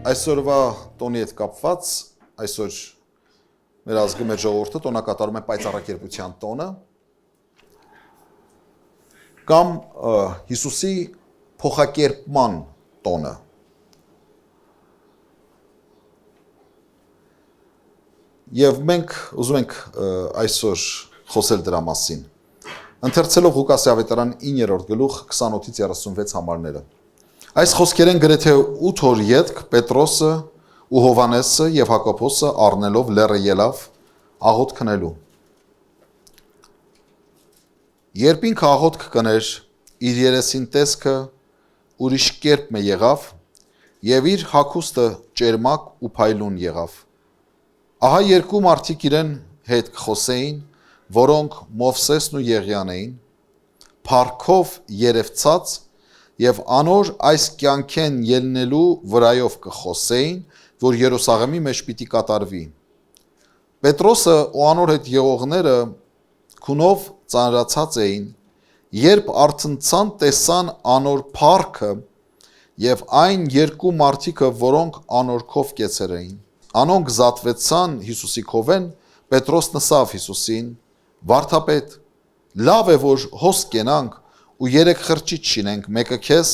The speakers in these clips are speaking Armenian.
Այսօրվա տոնի հետ կապված, այսօր մեր ազգի մեր ժողովուրդը տոնակատարում է պայծառակերպության տոնը կամ Հիսուսի փոխակերպման տոնը։ Եվ մենք ուզում ենք այսօր խոսել դրա մասին, ընթերցելով Ղուկասի ավետարան 9-րդ գլուխ 28-ից 36 համարները։ Այս խոսքեր են գրեթե 8 օր ետք Պետրոսը ու Հովհաննեսը եւ Հակոբոսը առնելով լեռը ելավ աղոթք քնելու։ Երբ ինքը աղոթք կներ, իր երեսին տեսքը ուրիշ կերպ մը եղավ եւ իր հագուստը ճերմակ ու փայլուն եղավ։ Ահա երկու մարդիկ իրեն հետ կխոսեին, որոնք Մովսեսն ու Եղիան էին, փառքով երևցած եւ անոր այս կյանքեն ելնելու վրայով կխոսեին, որ Երուսաղեմի մեջ պիտի կատարվի։ Պետրոսը ու անոր հետ եղողները քունով ծանրացած էին, երբ արթնցան տեսան անոր փառքը եւ այն երկու մարդիկը, որոնք անորքով կեցեր էին։ Անոնք զատվեցան Հիսուսի քովեն, Պետրոս նսավ Հիսուսին. «Վարդապետ, լավ է, որ հոս կենանք ու 3 խրճիթ շինենք, մեկը քեզ,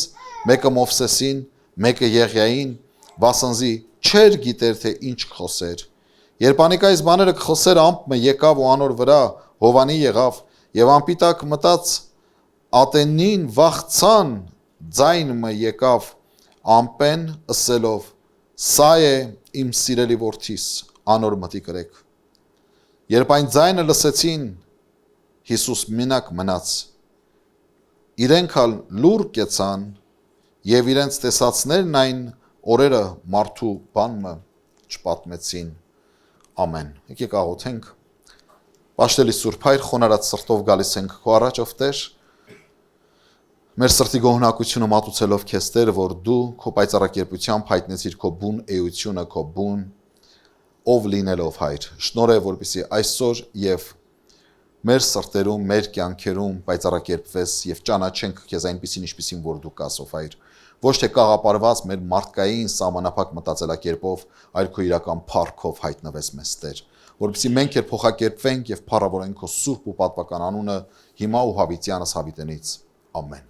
մեկը Մովսեսին, մեկը Եղիային, վասնզի չեր գիտեր թե ինչ կխոսեր։ Երբ անիկայից բաները կխոսեր, ամպը եկավ ու անոր վրա Հովանի եղավ եւ ամպիտակ մտած ատենին վախցան, ձայնը եկավ ամպեն ըսելով. «Սա է իմ սիրելի որդիս, անոր մտի կրեք»։ Երբ այն ձայնը լսեցին, Հիսուս մենակ մնաց։ Իրենք ալ լուր կեցան եւ իրենց տեսածներն այն օրերը մարդու բանը չպատմեցին։ Ամեն։ Եկեք աղոթենք։ Պաշտելի Սուրբ Հայր, խոնարհած սրտով գալիս ենք քո առաջ, ով Տեր, մեր սրտի գոհունակությունը մատուցելով քեզ, Տեր, որ դու քո պայծառակերպությամբ հայտնեցիր քո բուն էությունը, քո բուն ով լինելով, Հայր։ Շնորհ, որպեսզի այսօր եւ մեր սրտերում, մեր կյանքերում պայծառակերպվես եւ ճանաչենք քեզ այնպիսին, ինչպիսին որ դու կաս, ով Հայր։ Ոչ թե կաղապարված մեր մարդկային սահմանափակ մտածելակերպով, այլ քո իրական փառքով հայտնվես մեզ, Տեր, որպեսզի մենք էլ փոխակերպվենք եւ փառավորենք քո սուրբ ու պատվական անունը հիմա ու հավիտյանս հավիտենից։ Ամեն։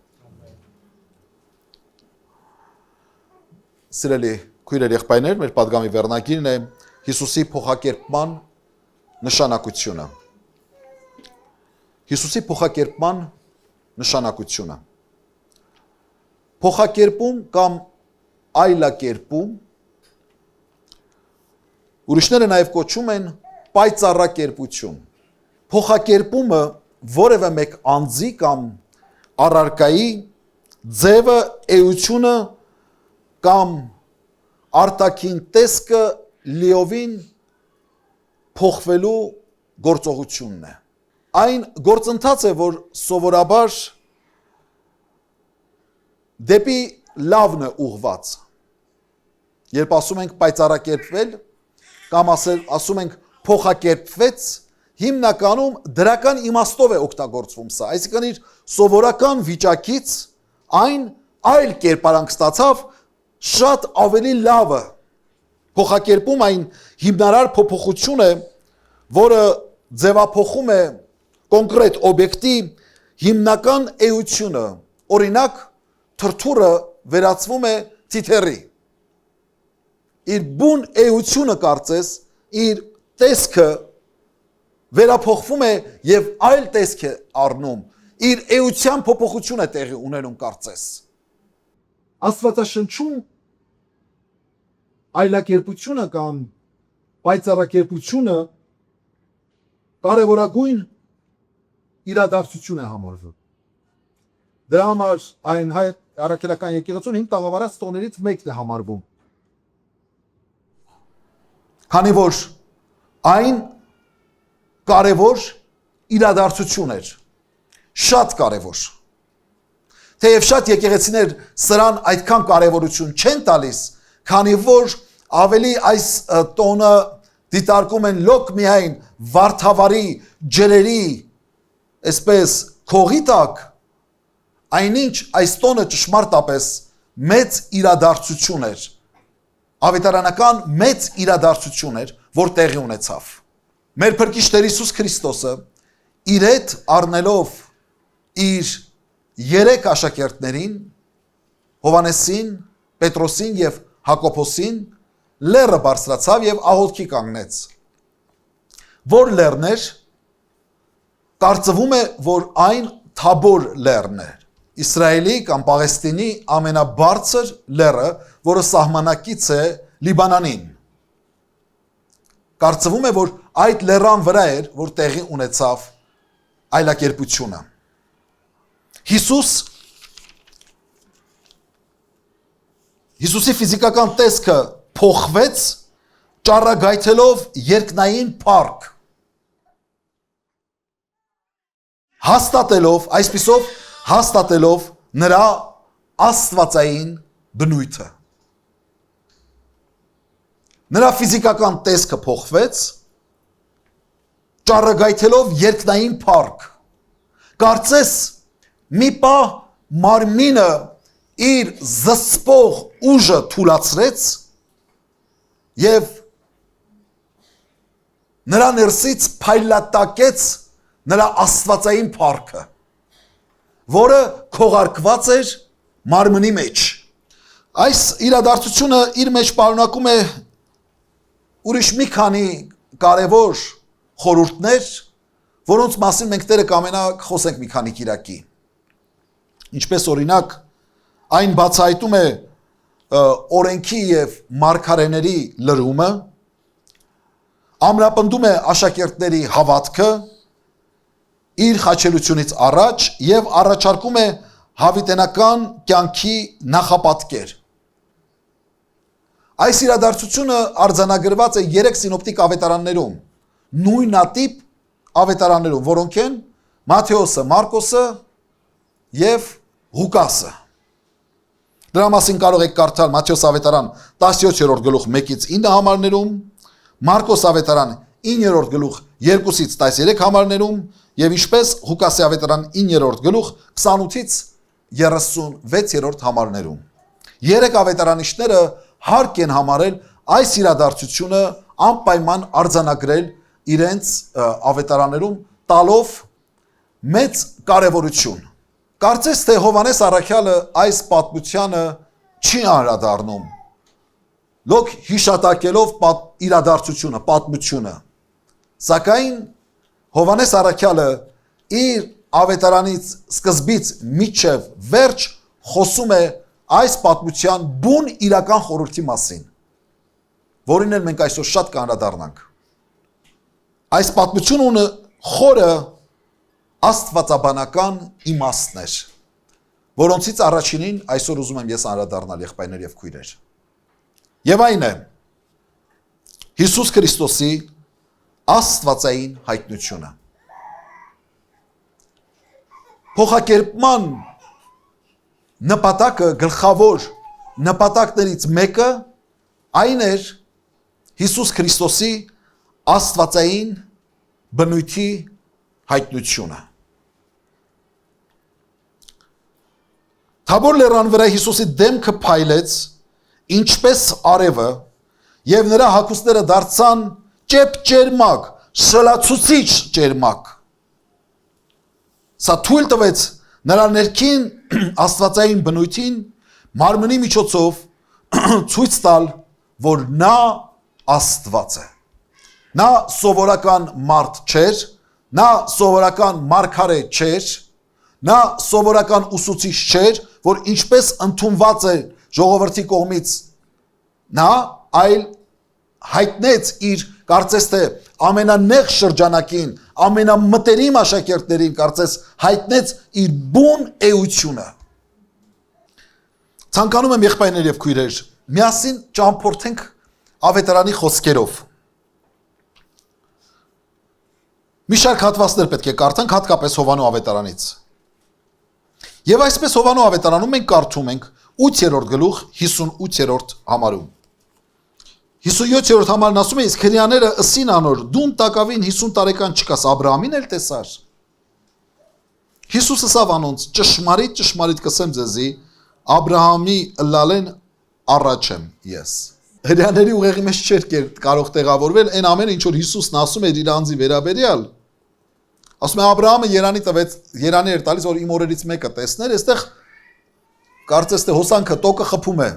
Սիրելի քույրեր, եղբայրներ, մեր պատգամի վերնագիրն է Հիսուսի փոխակերպման նշանակությունը։ Հիսուսի փոխակերպման նշանակությունը։ Փոխակերպում կամ այլակերպում ուրիշները նաև կոչում են պայծառակերպություն։ Փոխակերպումը որևէ մեկ անձի կամ առարկայի ձևը, էությունը կամ արտաքին տեսքը լիովին փոխվելու գործողությունն է։ Այն գործընթաց է, որ սովորաբար դեպի լավն է ուղղված։ Երբ ասում ենք պայծառակերպվել կամ ասում ենք փոխակերպվեց, հիմնականում դրական իմաստով է օգտագործվում սա, այսինքն իր սովորական վիճակից այն այլ կերպարանք ստացավ, շատ ավելի լավը։ Փոխակերպում այն հիմնարար փոփոխություն է, որը ձևափոխում է կոնկրետ օբյեկտի հիմնական էությունը, օրինակ թրթուրը վերածվում է թիթեռի։ Իր բուն էությունը կարծես, իր տեսքը վերափոխվում է եւ այլ տեսք է առնում, իր էության փոփոխություն է տեղի ունենում կարծես։ Աստվածաշնչում այլակերպությունը կամ պայծառակերպությունը կարևորագույն իրադարձություն է համարվում։ Դրա համար այն հայ առաքելական եկեղեցուն 5 տաղավարած տոներից մեկն է համարվում։ Քանի որ այն կարևոր իրադարձություն էր, շատ կարևոր։ Թեև շատ եկեղեցիներ սրան այդքան կարևորություն չեն տալիս, քանի որ ավելի այս տոնը դիտարկում են լոկ միայն վարդավարի ջրերի, այսպես քողի տակ, այնինչ այս տոնը ճշմարտապես մեծ իրադարձություն էր, ավետարանական մեծ իրադարձություն էր, որ տեղի ունեցավ։ Մեր Փրկիչ Տեր Հիսուս Քրիստոսը իր հետ առնելով իր 3 աշակերտներին, Հովանեսին, Պետրոսին եւ Հակոբոսին, լեռը բարձրացավ եւ աղոթքի կանգնեց։ Որ լեռն էր, կարծվում է, որ այն Թաբոր լեռն էր, Իսրայելի կամ Պաղեստինի ամենաբարձր լեռը, որը սահմանակից է Լիբանանին։ Կարծվում է, որ այդ լեռան վրա էր, որ տեղի ունեցավ այլակերպությունը։ Հիսուսի ֆիզիկական տեսքը փոխվեց ճառագայթելով երկնային փառք, այսպիսով հաստատելով նրա աստվածային բնույթը։ Նրա ֆիզիկական տեսքը փոխվեց ճառագայթելով երկնային փառք։ Կարծես մի պահ մարմինը իր զսպող ուժը թուլացրեց եւ նրա ներսից փայլատակեց նրա աստվածային փառքը, որը քողարկված էր մարմնի մեջ։ Այս իրադարձությունը իր մեջ պարունակում է ուրիշ մի քանի կարևոր խորհուրդներ, որոնց մասին մենք Տերը կամենակ խոսենք մի քանի կիրակի։ Ինչպես օրինակ, այն բացահայտում է օրենքի եւ մարգարեների լրումը, ամրապնդում է աշակերտների հավատքը իր խաչելությունից առաջ եւ առաջարկում է հավիտենական կյանքի նախապատկեր։ Այս իրադարձությունը արձանագրված է 3 սինոպտիկ ավետարաններում, նույնատիպ ավետարաններում, որոնք են Մատթեոսը, Մարկոսը եւ Ղուկասը։ Դրա մասին կարող եք կարդալ Մատթեոս ավետարան 17-րդ գլուխ 1-ից 9 համարներում, Մարկոս ավետարան 9-րդ գլուխ 2-ից 13 համարներում եւ ինչպես Ղուկասի ավետարան 9-րդ գլուխ 28-ից 36-րդ համարներում։ 3 ավետարանիչները հարկ են համարել այս իրադարձությունը անպայման արձանագրել իրենց ավետարաններում, տալով մեծ կարևորություն։ Կարծես թե Հովանես առաքյալը այս պատմությանը չի անդրադառնում, լոկ հիշատակելով իրադարձությունը, պատմությունը։ Սակայն Հովանես առաքյալը իր ավետարանից սկզբից մինչև վերջ խոսում է այս պատմության բուն իրական խորհրդի մասին, որին էլ մենք այսօր շատ կանդրադառնանք։ Այս պատմությունը ունի խորը աստվածաբանական իմաստներ, որոնցից առաջինին այսօր ուզում եմ ես անդրադառնալ, եղբայրներ եւ քույրեր։ Եվ այն է Հիսուս Քրիստոսի աստվածային հայտնությունը։ Փոխակերպման նպատակը, գլխավոր նպատակներից մեկը այն էր Հիսուս Քրիստոսի աստվածային բնույթի հայտնությունը։ Թաբոր լեռան վրա Հիսուսի դեմքը փայլեց, ինչպես արևը, եւ նրա հագուստները դարձան ճեպ-ճերմակ, շլացուցիչ ճերմակ։ Սա թույլ տվեց նրա ներքին աստվածային բնույթին մարմնի միջոցով ցույց տալ, որ նա Աստված է։ Նա սովորական մարդ չէր, նա սովորական մարգարե չէր, նա սովորական ուսուցիչ չէր, որ ինչպես ընդունված է ժողովրդի կողմից նա, այլ հայտնեց իր, կարծես թե ամենանեղ շրջանակին, ամենամտերիմ աշակերտներին, կարծես հայտնեց իր բուն էությունը։ Ցանկանում եմ եղբայրներ եւ քույրեր, միասին ճամփորդենք ավետարանի խոսքերով։ Մի շարք հատվածներ պետք է կարդանք, հատկապես Հովանու ավետարանից։ Եվ այսպես Հովանու ավետարանում մենք կարդում ենք 8-րդ գլուխ 58-րդ համարում։ 57-րդ համարն ասում է, իսկ հրեաները ըսին անոր, դուն տակավին 50 տարեկան չկաս, Աբրահամին էլ տեսար։ Հիսուսը ասավ անոնց, ճշմարիտ կսեմ ձեզի, Աբրահամի ըլլալեն առաջ եմ ես։ հրյաների ուղեղի մեջ չէր կարող տեղավորվել այն ամենը, ինչ որ Հիսուսն ասում էր իր անձի վերաբերյալ։ Ասում է Աբրահամը Երանի էր տալիս, որ իմ օրերից մեկը տեսներ, այստեղ կարծես թե հոսանքը տոկը խփում է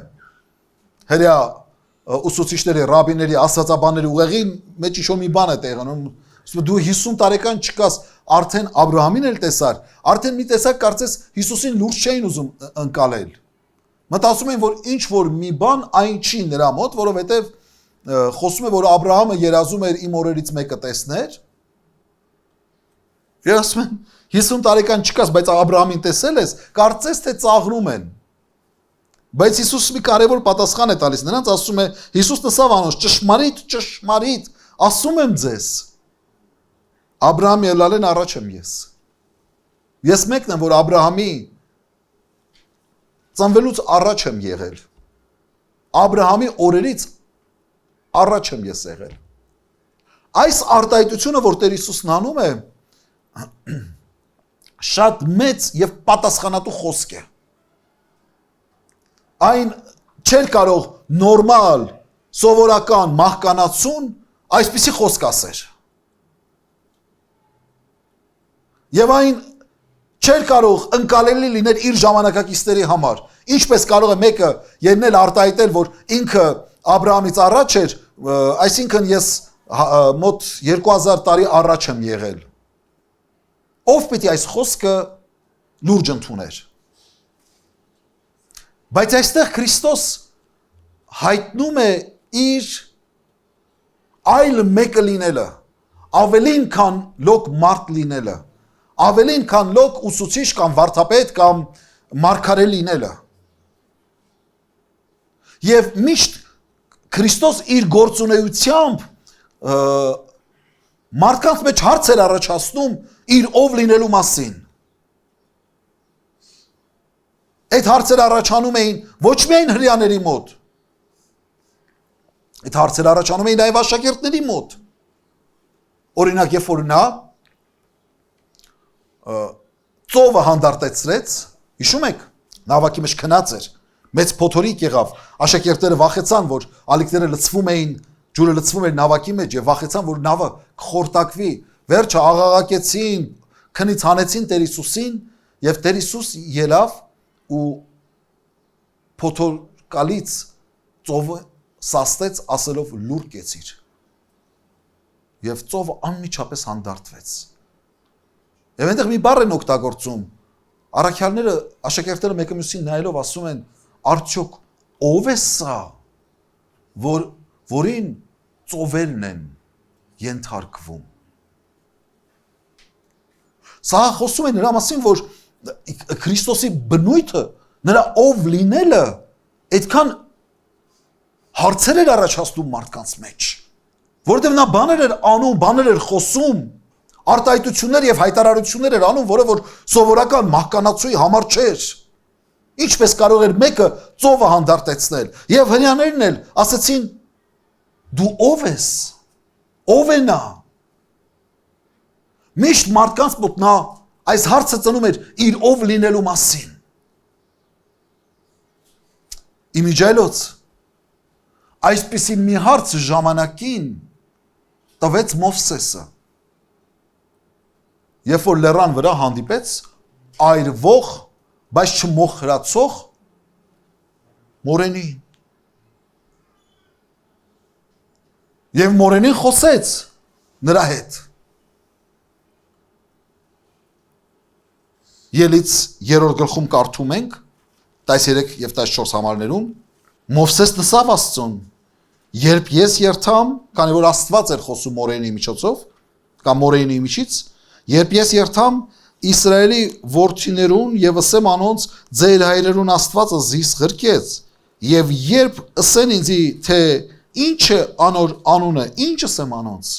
հրյա ուսուցիչների, ռաբիների, աստվածաբանների ուղեղին մեջ ինչ-որ մի բան է տեղանում։ Դու 50 տարեկան չկաս, արդեն Աբրահամին էլ տեսար, արդեն մի տեսակ կարծես Հիսուսին լուրջ չէին ուզում ընկալել։ Մտածում են, որ ինչ որ մի բան այն չի նրա մոտ, որովհետև խոսում է, որ Աբրահամը երազում էր իմ օրերից մեկը տեսներ։ Եվ ասում են 50 տարեկան չկաս, բայց Աբրահամին տեսել ես, կարծես թե ծաղրում են։ Բայց Հիսուսը մի կարևոր պատասխան է տալիս նրանց, ասում է, Հիսուս նսավ անոնց, ճշմարիտ, ասում եմ ձեզ, Աբրահամի ելալեն առաջ եմ ես։ Ես մեկն եմ, որ Աբրահամի ծնվելուց առաջ եմ եղել։ Աբրահամի օրերից առաջ եմ ես եղել։ Այս արտահայտությունը, որ Տեր Հիսուսն անում է, շատ մեծ եւ պատասխանատու խոսք է։ Այն չէր կարող նորմալ, սովորական մահկանացուն այսպիսի խոսք ասեր։ Եվ այն չէր կարող ընկալելի լինել իր ժամանակակիցների համար։ Ինչպես կարող է մեկը ելնել արտահայտել, որ ինքը Աբրահամից առաջ էր, այսինքն ես մոտ 2000 տարի առաջ եմ եղել։ Ով պիտի այս խոսքը լուրջ ընդուներ։ Բայց այստեղ Քրիստոս հայտնում է իր այլ մեկը լինելը, ավելին քան լոկ մարդ լինելը, ավելին քան լոկ ուսուցիչ կամ վարդապետ կամ մարգարե լինելը։ Եվ միշտ Քրիստոս իր գործունեությամբ մարդկանց մեջ հարց էր առաջացնում իր ով լինելու մասին։ Այդ հարցերը առաջանում էին ոչ միայն հրյաների մոտ, այդ հարցերը առաջանում էին նաև աշակերտների մոտ։ Օրինակ, երբ որ նա ծովը հանդարտեցրեց, հիշում եք, նավակի մեջ քնած էր, մեծ փոթորիկ եղավ, աշակերտները վախեցան, որ ալիքները լցվում էին, ջուրը լցվում էր նավակի մեջ եւ վախեցան, որ նավը կխորտակվի, վերջը աղաղակեցին, քնից հանեցին Տեր Հիսուսին եւ Տեր Հիսուս ելավ ու փոթորկալից ծովը սաստեց ասելով լուր կեցիր եւ ծովը անմիջապես հանդարտվեց։ Եվ այնտեղ մի բառ են օգտագործում, առաքյալները, աշակերտները մեկը մյուսին նայելով ասում են, արդյոք ով է սա, որին ծովերն են ենթարկվում։ Սա խոսում է նրա մասին, որ Քրիստոսի բնույթը, նրա ով լինելը, այդքան հարցեր էր առաջացնում մարդկանց մեջ, որովհետև նա բաներ էր անում, բաներ էր խոսում, արտահայտություններ եւ հայտարարություններ էր անում, որը որ սովորական մահկանացուի համար չէր։ Ինչպես կարող էր մեկը ծովը հանդարտեցնել, եւ հրյաներն էլ ասացին. դու ով ես, ով է նա։ Միշտ մարդկանց մոտ նա այս հարցը ծնում էր իր ով լինելու մասին։ Իմիջայլոց այսպիսի մի հարց ժամանակին տվեց Մովսեսը, երբ որ լեռան վրա հանդիպեց այրվող, բայց չմոխրացող մորենի։ Եվ մորենին խոսեց նրա հետ։ Ելից 3-րդ գլխում կարդում ենք 13 եւ 14 համարներում Մովսես նսավ Աստծուն, երբ ես երթամ, քանի որ Աստված էր խոսում մորենի միջոցով, կամ մորենի միջից, երբ ես երթամ Իսրայելի որդիներուն եւ ասեմ անոնց ձեր հայրերուն Աստվածը զիս ղրկեց, եւ երբ ասեն ինձի թե ինչ է անոր անունը, ինչ ասեմ անոնց,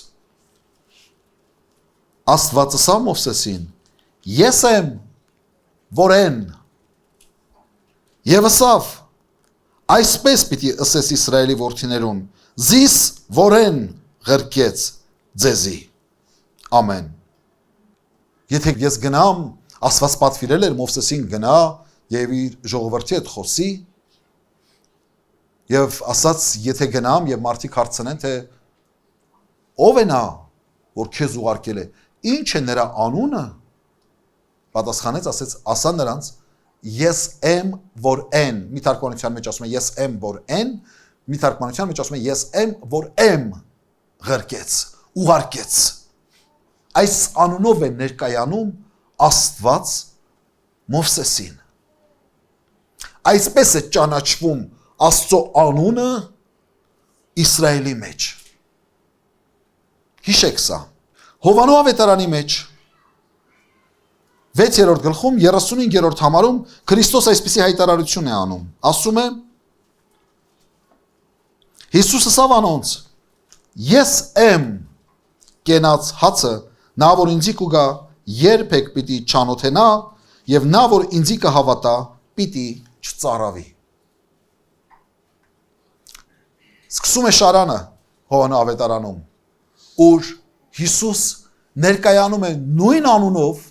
Աստված ասա Մովսեսին, ես եմ որեն, եւ ասավ, այսպես պիտի ասես Իսրայելի որդիներուն, զիս որեն ղրկեց ձեզի, ամեն։ Եթե ես գնամ, Աստված պատվիրել էր Մովսեսին գնա եւ իր ժողովրդի հետ խոսի, Եվ ասաց, եթե գնամ եւ մարդիկ հարցնեն, թե ով է նա, որ քեզ ուղարկել է, ինչ է նրա անունը, պատասխանեց, ասեց, ասա նրանց, ես եմ, որ են, մի թարգմանության մեջ ասում է, ես եմ, որ են, մի թարգմանության մեջ ասում է, ես եմ, որ եմ ղրկեց, ուղարկեց։ Այս անունով է ներկայանում Աստված Մովսեսին։ Այսպես է ճանաչվում Աստծո անունը Իսրայելի մեջ։ Հիշեք սա։ Հովանու ավետարանի մեջ 6-րդ գլխում 35-րդ համարում Քրիստոս այսպիսի հայտարարություն է անում։ Ասում է. Հիսուսը ասավ անոնց. Ես եմ կենաց հացը, նա որ ինձի կուգա, երբեք պիտի չանոթենա, եւ նա որ ինձի կհավատա, պիտի չծարավի։ Սկսում է շարանը Հովանու ավետարանում, ուր Հիսուս ներկայանում է նույն անունով,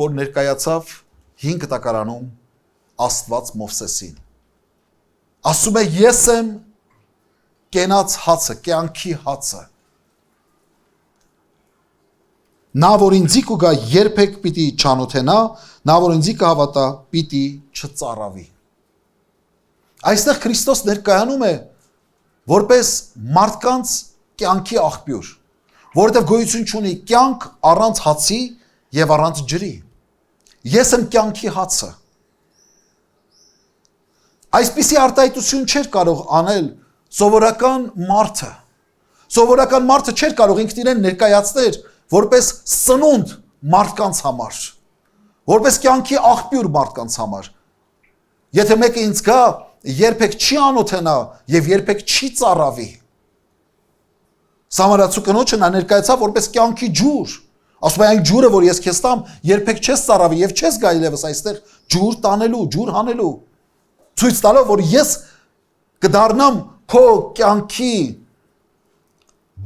որ ներկայացավ 5 տակարանում Աստված Մովսեսին։ Ասում է ես եմ կենաց հացը, կյանքի հացը։ Նա որ ինձի կուգա երբեք պիտի չանոթենա, նա որ ինձի կհավատա պիտի չծարավի։ Այստեղ Քրիստոս ներկայանում է որպես մարդկանց կյանքի աղբյուր, որովհետև գոյություն չունի կյանք առանց հացի եւ առանց ջրի։ Ես եմ կյանքի հացը։ Այսպիսի արտահայտություն չէր կարող անել սովորական մարդը։ Սովորական մարդը չէր կարող ինքն իրեն ներկայացնել որպես սնունդ մարդկանց համար, որպես կյանքի աղբյուր մարդկանց համար։ Եթե մեկը ինձ գա, երբեք չի անոթենա եւ երբեք չի ծարավի։ Սամարացու կնոջը նա ներկայացավ որպես կյանքի ջուր։ Ասում է այն ջուրը, որ ես քեզ տամ, երբեք չես ծարավի եւ չես գա այլևս այստեղ ջուր տանելու, ջուր հանելու։ Ցույց տալով, որ ես կդառնամ քո կյանքի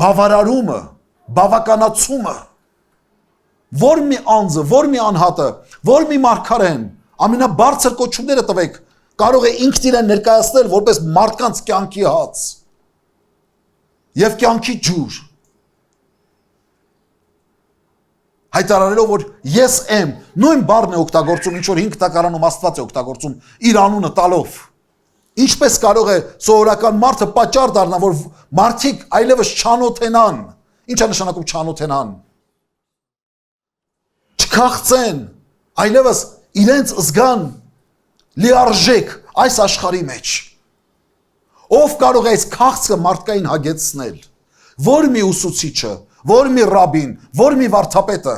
բավարարումը, բավականացումը, որ մի անձը, որ մի անհատը, որ մի մարգարեն, ամենաբարձր կոչումները տվեք, կարող է ինքն իրեն ներկայացնել որպես մարդկանց կյանքի հաց եւ կյանքի ջուր։ Հայտարարելով, որ ես եմ, նույն բառն է օգտագործում, ինչ որ 5 տակարանում Աստված է օգտագործում իր անունը տալով։ Ինչպես կարող է սովորական մարդը պատճառ դառնալ, որ մարդիկ այլևս չանոթենան։ Ինչ է նշանակում չանոթենան։ Չքաղցեն, այլևս իրենց զգան լիարժեք այս աշխարհի մեջ։ Ով կարող է այս քաղցը մարդկային հագեցնել։ Որ մի ուսուցիչը, որ մի ռաբին, որ մի վարդապետը։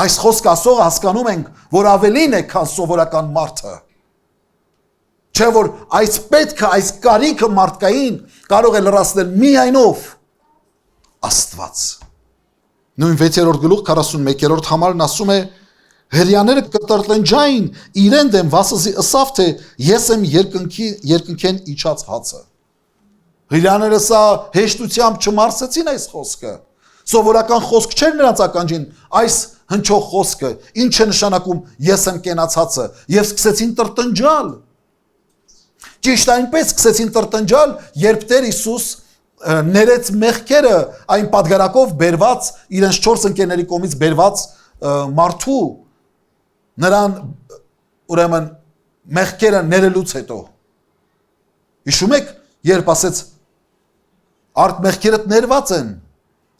Այս խոսքը ասողը հասկանում ենք, որ ավելին է, քան սովորական մարդը։ Չէ որ այս պետքը, այս կարիքը մարդկային կարող է լրացնել միայնով Աստված։ Նույն 6-րդ գլուխ 41-րդ համարն ասում է. Հրյաները կտրտնջային իրեն դեմ վասզի ըսավ, թե ես եմ երկնքեն իջած հացը։ Հրյաները սա հեշտությամբ չմարսեցին այս խոսքը։ Սովորական խոսք չէր նրանց ականջին այս հնչող խոսքը, ինչ է նշանակում ես եմ կենաց հացը, եւ սկսեցին տրտնջալ։ Ճիշտ այնպես սկսեցին տրտնջալ, երբ Տեր Հիսուս ներեց մեղքերը այն պատգարակով բերված իրենց 4 ընկերների կողմից բերված մարդու նրան ուրեմն մեղքերը ներելուց հետո։ Հիշում եք, երբ ասեց արդ մեղքերդ ներված են,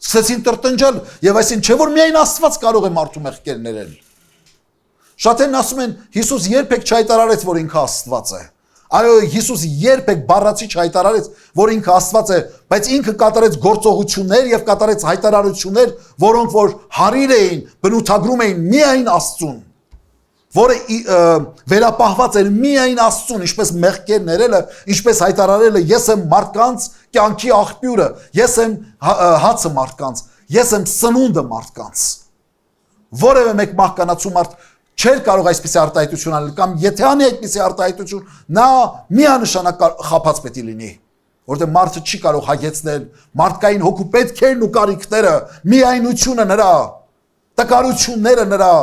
սկսեցին տրտնջալ եւ այսին չէ որ միայն Աստված կարող է մարդու մեղքեր ներել։ Շատերն ասում են Հիսուս երբեք չհայտարարեց, որ ինքը Աստված է։ Այո, Հիսուս երբեք բառացի չհայտարարեց, որ ինքը Աստված է, բայց ինքը կատարեց գործողություններ եւ կատարեց հայտարարություններ, որոնք որ հարիր էին, բնութագրում էին միայն Աստծուն, որը վերապահված էր միայն Աստծուն, ինչպես մեղքեր ներելը, ինչպես հայտարարելը ես եմ մարդկանց կյանքի աղբյուրը, ես եմ հացը մարդկանց, ես եմ սնունդը մարդկանց։ Որևէ մեկ մահկանացու մարդ չէր կարող այսպիսի արտահայտություն անել, կամ եթե անի այդպիսի արտահայտություն, նա միանշանակ խաբած պետք է լինի, որտեղ մարդը չի կարող հագեցնել մարդկային հոգու պետքերն ու կարիքները, միայնությունը նրա, տկարությունները նրա,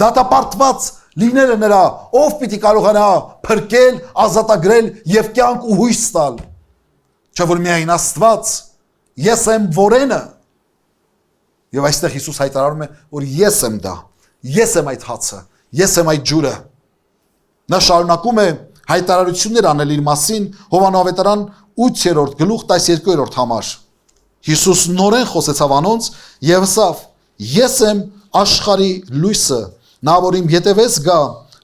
Դատապարտված լինելը նրա, ով պիտի կարողանա փրկել, ազատագրել եւ կյանք ու հույս տալ։ Չէ՞ որ միայն Աստված, ես եմ որենը։ Եվ այստեղ Հիսուս հայտարարում է, որ ես եմ դա, ես եմ այդ հացը, ես եմ այդ ջուրը։ Նա շարունակում է հայտարարություններ անել իր մասին Հովաննավետարան 8-րդ գլուխ 12-րդ համար։ Հիսուս նորեն խոսեցավ անոնց եւ ասավ. Ես եմ աշխարհի լույսը, նա որ իմ ետևես գա,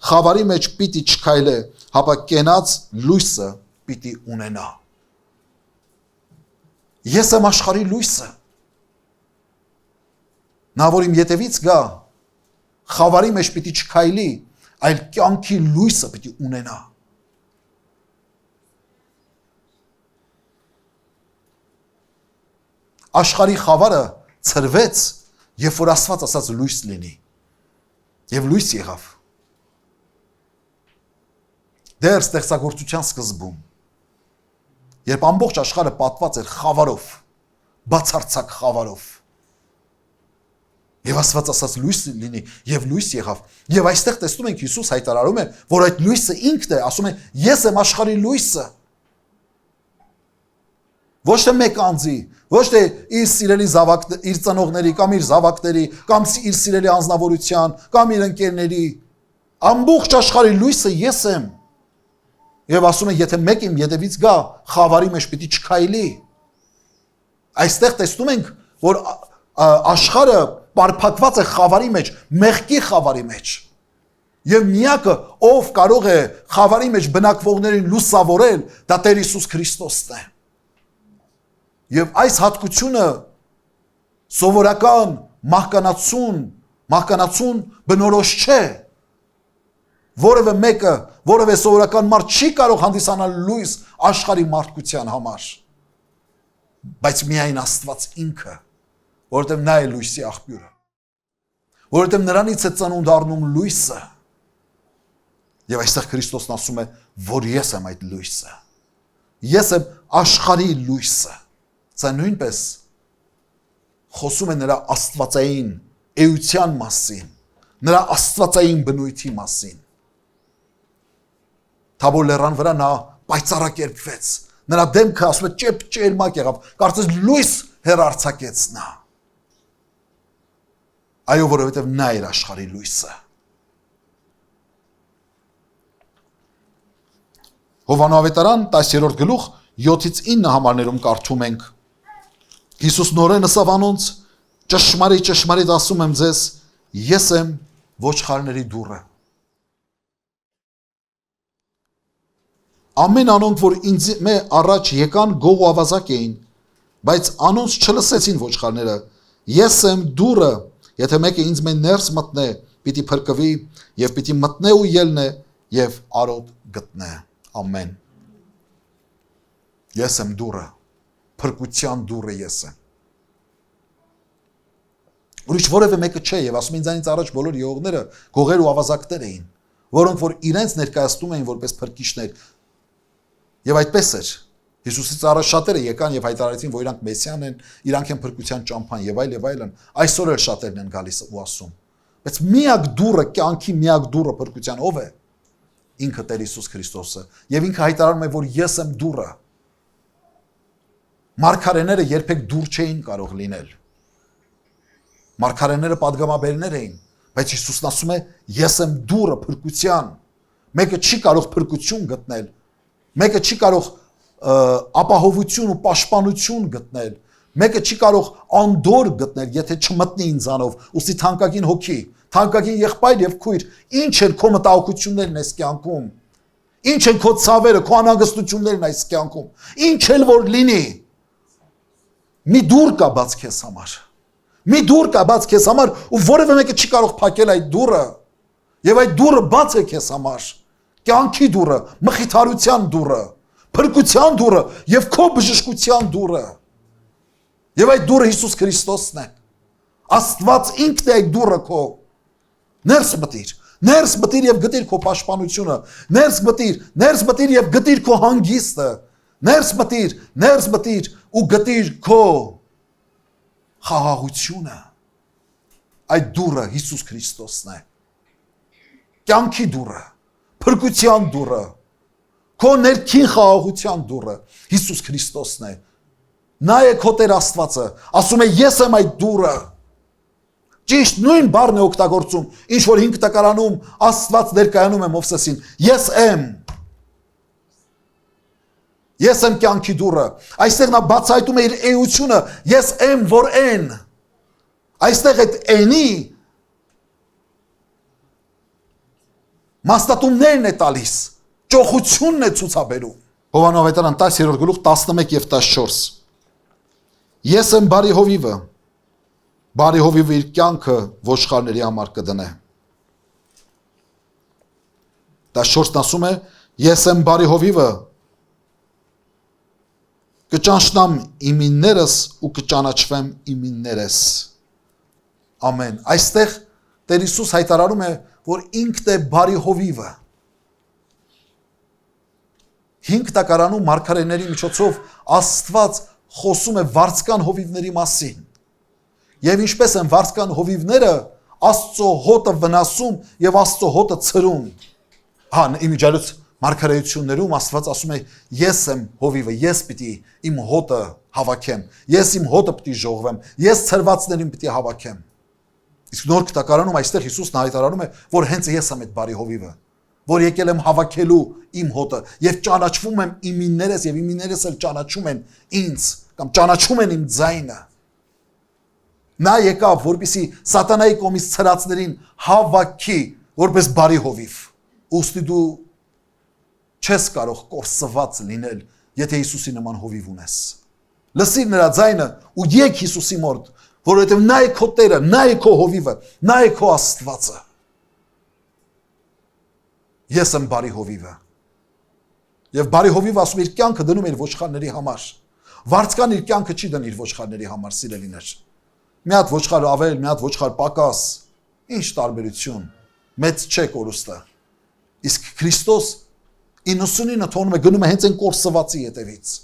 խավարի մեջ պիտի չքայլե, հապա կենաց լույսը պիտի ունենա։ Ես եմ աշխարհի լույսը, նա որ իմ ետևից գա, խավարի մեջ պիտի չքայլի, այլ կյանքի լույսը պիտի ունենա։ Աշխարհի խավարը ծրվեց, երբ որ Աստված ասաց լույս լինի, եւ լույս եղավ։ Դեռ ստեղծագործության սկզբում, երբ ամբողջ աշխարհը պատված էր խավարով, բացարձակ խավարով, եւ Աստված ասաց լույս լինի, եւ լույս եղավ։ Եվ այստեղ տեսնում ենք Հիսուս հայտարարում է, որ այդ լույսը ինքն է, ասում է. ես եմ աշխարհի լույսը։ Ոչ թե մեկ անձի, ոչ թե իր սիրելի զավակների, իր ծնողների կամ իր զավակների, կամ իր սիրելի անձնավորության, կամ իր ընկերների, ամբողջ աշխարհի լույսը ես եմ։ Եվ ասում է, եթե մեկ իմ ետևից գա, խավարի մեջ պիտի չքայլի։ Այստեղ տեսնում ենք, որ աշխարհը պարփակված է խավարի մեջ, մեղքի խավարի մեջ։ Եվ միակը, ով կարող է խավարի մեջ բնակվողներին լուսավորել, դա Տեր Հիսուս Քրիստոսն է։ Եվ այս հատկությունը սովորական մահկանացուն բնորոշ չէ։ Որևէ մեկը, որևէ սովորական մարդ չի կարող հանդիսանալ լույս աշխարհի մարդկության համար։ Բայց միայն Աստված ինքը, որովհետև նա է լույսի աղբյուրը, որովհետև նրանից է ծնունդ առնում լույսը։ Եվ այստեղ Քրիստոսն ասում է, որ ես եմ այդ լույսը։ Ես եմ աշխարհի լույսը։ Սա նույնպես խոսում է նրա աստվածային էության մասին, նրա աստվածային բնույթի մասին։ Թաբոր լեռան վրա նա պայծառակերպվեց, նրա դեմքը ասում է ճերմակ եղավ, կարծես լույս հեռարձակեց նա։ Այո, որովհետև նա էր աշխարհի լույսը։ Հովաննավետարան 10-րդ գլուխ 7-ից 9 համարներում կարդում ենք. Հիսուս նորեն ասավ անոնց. ճշմարիտ ասում եմ ձեզ, ես եմ ոչխարների դուռը։ Ամեն անոնք, որ ինձ առաջ եկան, գող ու ավազակ էին, բայց անոնց չլսեցին ոչխարները։ Ես եմ դուռը, եթե մեկը ինձ մեն ներս մտնե, պիտի փրկվի եւ պիտի մտնե ու ելնե եւ արոտ գտնե։ Ամեն։ Ես եմ դուռը, փրկության դուռը ես եմ։ Ուրիշ որևէ մեկը չէ, եւ ասում ինձանից առաջ բոլոր եղողները գողեր ու ավազակներ էին, որոնք որ իրենց ներկայացնում էին որպես փրկիչներ։ Եվ այդպես էր։ Հիսուսից առաջ շատերը եկան եւ հայտարարեցին, որ իրանք մեսիան են, իրանք են փրկության ճամփան եւ այլն։ Այսօր էլ շատերն են գալիս ու ասում։ Բայց միակ դուռը, կյանքի միակ դուռը փրկության ով է։ Ինքը Տեր Հիսուս Քրիստոսը, եւ ինքը հայտարարում է, որ ես եմ դուռը։ Մարգարեները երբեք դուռ չէին կարող լինել։ Մարգարեները պատգամաբերներ էին, բայց Հիսուսն ասում է, ես եմ դուռը փրկության։ Մեկը չի կարող փրկություն գտնել, մեկը չի կարող ապահովություն ու պաշտպանություն գտնել, մեկը չի կարող անդոր գտնել, եթե չմտնի ինձանով, ուստի թանկագին հոգի, թանկագին եղբայր եւ քույր, ինչ են քո մտահոգություններն այս կյանքում, ինչ են քո ցավերը, քո անհանգստություններն այս կյանքում, ինչ էլ որ լինի, մի դուռ կա բաց քեզ համար, մի դուռ կա բաց քեզ համար ու որևէ մեկը չի կարող փակել այդ դուռը, եւ այդ դուռը բաց է քեզ համար, կյանքի դուռը, մխիթարության դուռը, փրկության դուռը եւ քո բժշկության դուռը, եւ այդ դուռը Հիսուս Քրիստոսն է, Աստված ինքն է այդ դուռը քո, ներս մտիր եւ գտիր քո պաշտպանությունը, ներս մտիր եւ գտիր քո հանգիստը, ներս մտիր ու գտիր քո խաղաղությունը, այդ դուռը Հիսուս Քրիստոսն է, կյանքի դուռը, փրկության դուռը, քո ներքին խաղաղության դուռը Հիսուս Քրիստոսն է։ Նա է քո Տեր Աստվածը, ասում է ես եմ այդ դուռը։ Ճիշտ նույն բառն է օգտագործում, ինչ որ 5 տակարանում Աստված ներկայանում է Մովսեսին։ Ես եմ։ Ես եմ կյանքի դուռը։ Այստեղ նա բացահայտում է իր էությունը, ես եմ, որ են։ Այստեղ այդ էնի մաստատումներն է տալիս, ճոխությունն է ցուցաբերում։ Հովհաննես ավետարան 10-րդ գլուխ 11 եւ 14։ Ես եմ բարի հովիվը։ Բարի հովիվը իր կյանքը ոչխարների համար կդնե։ 14-ն ասում է. ես եմ բարի հովիվը, կճանչնամ իմիններս ու կճանաչվեմ իմիններս։ Ամեն։ Այստեղ Տեր Հիսուս հայտարարում է, որ ինքն է բարի հովիվը։ 5 տակարանում մարգարեների միջոցով Աստված խոսում է վարձկան հովիվների մասին։ Եվ ինչպես են վարձկան հովիվները Աստծո հոտը վնասում եւ Աստծո հոտը ցրում։ Իմիջիալոց մարգարեություններում Աստված ասում է. ես եմ հովիվը, ես պիտի իմ հոտը հավաքեմ, ես իմ հոտը պիտի ժողվեմ, ես ցրվածներին պիտի հավաքեմ։ Իսկ նոր կտակարանում այստեղ Հիսուսն հայտարարում է, որ հենց ես եմ այդ բարի հովիվը, որ եկել եմ հավաքելու իմ հոտը եւ ճանաչվում եմ իմիններս եւ իմիններս էլ ճանաչում են ինձ կամ ճանաչում են իմ ձայնը։ Նա եկավ, որպեսզի սատանայի կողմից ցրածներին հավաքի որպես բարի հովիվ։ Ուստի դու չես կարող կորսված լինել, եթե Հիսուսի նման հովիվ ունես։ Լսիր նրա ձայնը ու եկ Հիսուսի մոտ, որովհետև նա է քո Տերը, նա է քո հովիվը, նա է քո Աստվածը։ Ես եմ բարի հովիվը։ Եվ բարի հովիվը ասում իր կյանքը դնում իր ոչխարների համար։ Վարձկան իր կյանքը չի դնում իր ոչխարների համար, սիրելիներ։ Մի հատ ոչխար ավել, մի հատ ոչխար պակաս, ինչ տարբերություն, մեծ չէ կորուստը։ Իսկ Քրիստոս 99 թողնում է գնում է հենց այն կորսվածի հետևից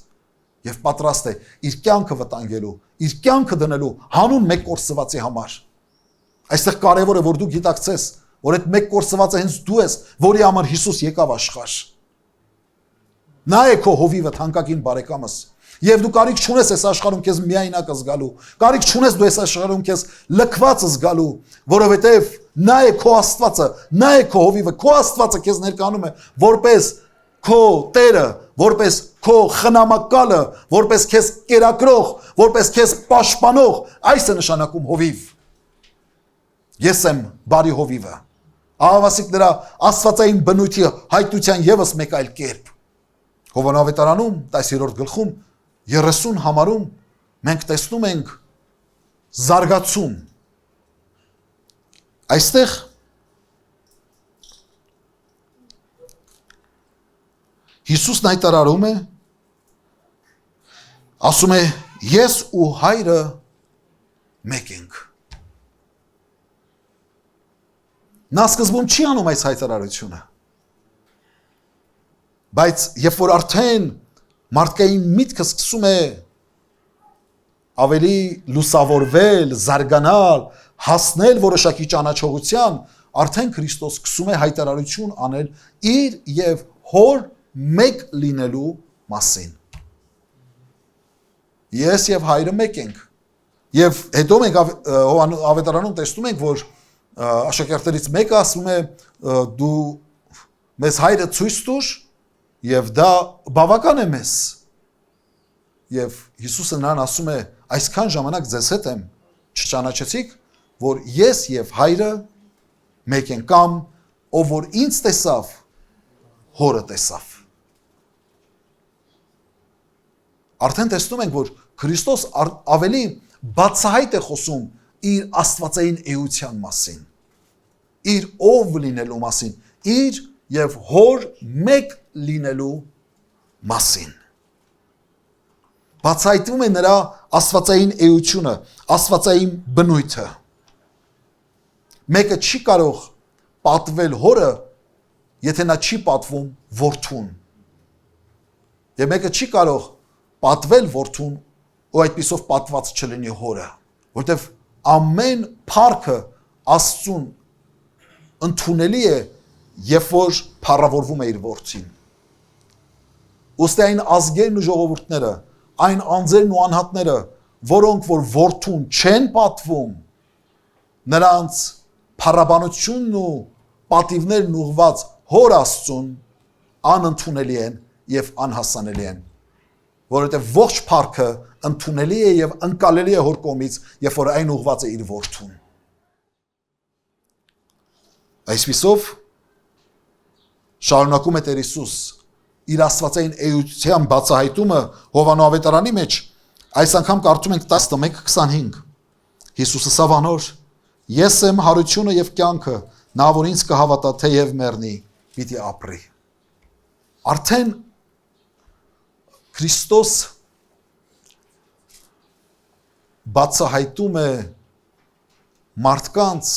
եւ պատրաստ է իր կյանքը վտանգելու, իր կյանքը դնելու հանուն մեկ կորսվածի համար։ Այստեղ կարևոր է որ դու գիտակցես, որ այդ մեկ կորսվածը հենց դու ես, որի համար Հիսուս եկավ աշխարհ։ Նա է քո հովիվը, թանկագին բարեկամս։ Եվ դու կարիք չունես այս աշխարհում քեզ միայնակ զգալու, կարիք չունես դու այս աշխարհում քեզ լքված զգալու, որովհետև նա է քո Աստվածը, նա է քո հովիվը, քո Աստվածը քեզ ներկայանում է որպես քո Տերը, որպես քո խնամակալը, որպես քեզ կերակրող, որպես քեզ պաշտպանող, այս է նշանակում հովիվ։ Ես եմ բարի հովիվը։ Ահավասիկ նրա աստվածային բնույթի հայտության եւս մեկ այլ կերպ։ Հովհաննես ավետարանում 10-րդ գլխում 30 համարում մենք տեսնում ենք զարգացում։ Այստեղ Հիսուսն հայտարարում է, ասում է ես ու հայրը մեկ ենք։ Նա սկզբում չի անում այս հայտարարությունը։ Բայց երբ որ արդեն մարդկային միտքը սկսում է ավելի լուսավորվել, զարգանալ, հասնել որոշակի ճանաչողության, արդեն Քրիստոս սկսում է հայտարարություն անել իր եւ հոր մեկ լինելու մասին։ Ես եւ հայրը մեկ ենք։ Եվ հետո մենք ավետարանում տեսնում ենք, որ աշակերտներից մեկը ասում է դու մեզ հայրը ցույց տուր եւ դա բավական է մեզ։ Եվ Հիսուսը նրան ասում է այսքան ժամանակ ձեզ հետ եմ, չճանաչեցիք, որ ես եւ հայրը մեկ ենք, կամ ով որ ինձ տեսավ, հորը տեսավ։ Արդեն տեսնում ենք, որ Քրիստոս ավելի բացահայտ է խոսում իր աստվածային էության մասին, իր ով լինելու մասին, իր եւ հոր մեկ լինելու մասին։ Բացահայտվում է նրա աստվածային էությունը, աստվածային բնույթը։ Մեկը չի կարող պատվել հորը, եթե նա չի պատվում որդուն։ Եվ մեկը չի կարող պատվել որդուն ու այդպիսով պատված չլինի հորը, որտեվ ամեն փառքը Աստծուն ընդունելի է, երբ որ փառավորվում է իր որդին։ Ոստի այն ազգերն ու ժողովուրդները, այն անձերն ու անհատները, որոնք որ որդուն չեն պատվում, նրանց փառաբանությունն ու պատիվներն ուղված հոր Աստծուն անընդունելի են եւ անհասանելի են, որովհետեւ ողջ փառքը ընդունելի է եւ ընկալելի է հոր կողմից, երբ որ այն ուղված է իր որդուն։ Այսպիսով շարունակում է Տեր Հիսուս իր աստվածային էության բացահայտումը Հովանու ավետարանի մեջ, այս անգամ կարդում ենք 11:25։ Հիսուսը սավանոր, ես եմ հարությունը եւ կյանքը, նա որ ինձ կհավատա թեև մեռնի, պիտի ապրի։ Արդեն Քրիստոս բացահայտում է մարդկանց,